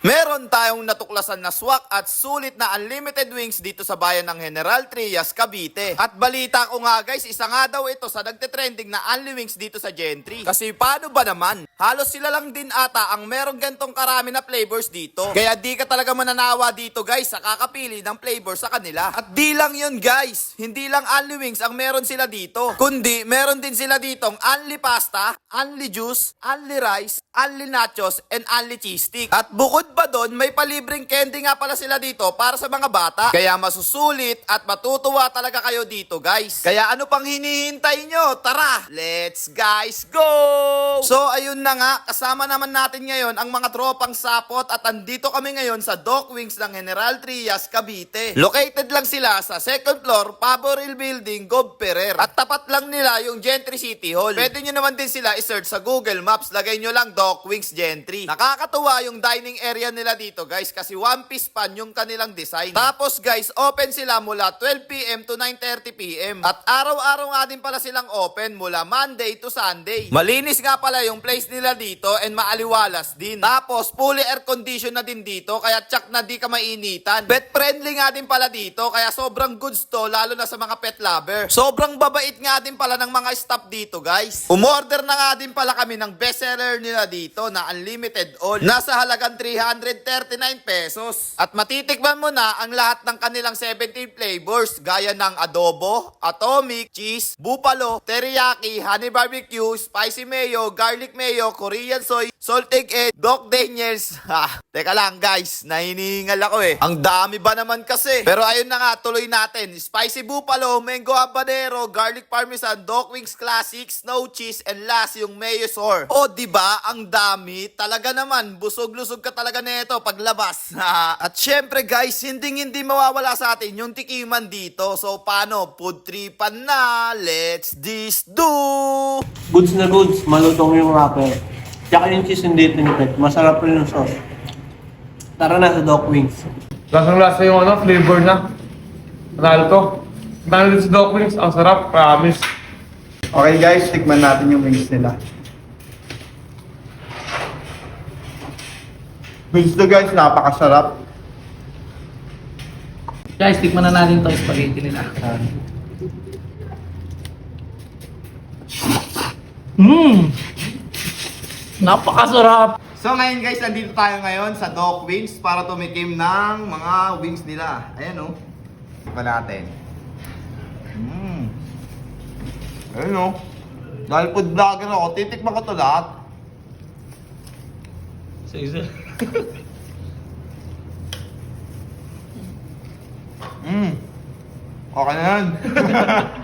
Meron tayong natuklasan na swak at sulit na unlimited wings dito sa bayan ng General Trias, Cavite. At balita ko nga guys, isa nga daw ito sa nagte-trending na unli wings dito sa Gentry. Kasi paano ba naman? Halos sila lang din ata ang merong gantong karami na flavors dito. Kaya di ka talaga mananawa dito guys sa kakapili ng flavor sa kanila. At di lang yun guys, hindi lang unli wings ang meron sila dito. Kundi meron din sila ditong unli pasta, unli juice, unli rice, unli nachos, and unli cheese stick. At bukod pa doon, may palibreng candy nga pala sila dito para sa mga bata. Kaya masusulit at matutuwa talaga kayo dito guys. Kaya ano pang hinihintay nyo? Tara, let's guys go! So ayun na nga, kasama naman natin ngayon ang mga tropang sapot at andito kami ngayon sa Dock Wings ng General Trias, Cavite. Located lang sila sa second floor, Paboril Building, Gov. Ferrer. At tapat lang nila yung Gentry City Hall. Pwede nyo naman din sila i-search sa Google Maps. Lagay nyo lang Dock Wings Gentry. Nakakatuwa yung dining area nila dito guys kasi one piece pan yung kanilang design. Tapos guys, open sila mula 12 PM to 9:30 PM. At araw-araw nga din pala silang open mula Monday to Sunday. Malinis nga pala yung place nila dito and maaliwalas din. Tapos fully air condition na din dito kaya tsak na di ka mainitan. Pet friendly nga din pala dito kaya sobrang goods to lalo na sa mga pet lover. Sobrang babait nga din pala ng mga staff dito guys. Umorder na nga din pala kami ng bestseller nila dito na unlimited all. Nasa halagang 339 pesos. At matitikman mo na ang lahat ng kanilang 17 flavors gaya ng adobo, atomic, cheese, buffalo, teriyaki, honey barbecue, spicy mayo, garlic mayo, Korean soy, salted egg, Doc Daniels. Teka lang guys, nahiningal ako eh. Ang dami ba naman kasi? Pero ayun na nga, tuloy natin. Spicy buffalo, mango habanero, garlic parmesan, Dock Wings classic, snow cheese, and last yung mayo sour. O diba, ang dami. Talaga naman, busog-lusog ka talaga nito paglabas. At syempre guys, hindi mawawala sa atin yung tikiman dito. So paano? Food tripan na. Let's this do! Goods na goods, malutong yung wrapper. Tsaka yung cheese hindi tinipid. Masarap rin yung sauce. Tara na sa Dock Wings. Lasang-lasa yung flavor na. Panalo to. Panalo din sa Dock Wings. Ang sarap, promise. Okay guys, tikman natin yung wings nila. Wings to guys, napakasarap. Guys, tikman na natin itong spaghetti nila. Napakasarap! So ngayon guys, nandito tayo ngayon sa Dock Wings para tumikim ng mga wings nila. Ayan o. Tikman natin. Ayan o. Dahil food vlogger ako, titikman ko to lahat. Sige. Okay na yan.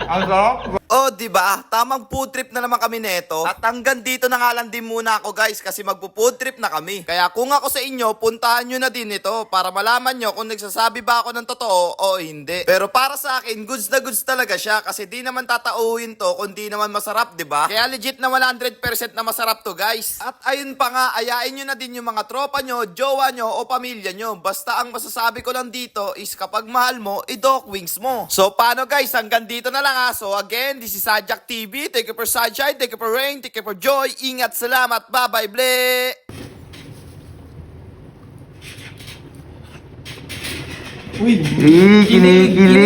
Ang sarap. Oh, di ba? Tamang food trip na naman kami neto. At hanggang dito na nga lang din muna ako guys kasi magpo-food trip na kami. Kaya kung ako sa inyo, puntahan nyo na din ito para malaman nyo kung nagsasabi ba ako ng totoo o hindi. Pero para sa akin, goods na goods talaga siya kasi di naman tatauhin to kung di naman masarap, di ba? Kaya legit na 100% na masarap to guys. At ayun pa nga, ayain nyo na din yung mga tropa nyo, jowa nyo o pamilya nyo. Basta ang masasabi ko lang dito is kapag mahal mo, i-Dock Wings mo. So paano guys, hanggang dito na lang ha. So again, this is Sajak TV. Thank you for sunshine, thank you for rain, thank you for joy. Ingat, salamat, bye-bye, ble! Kinikilig!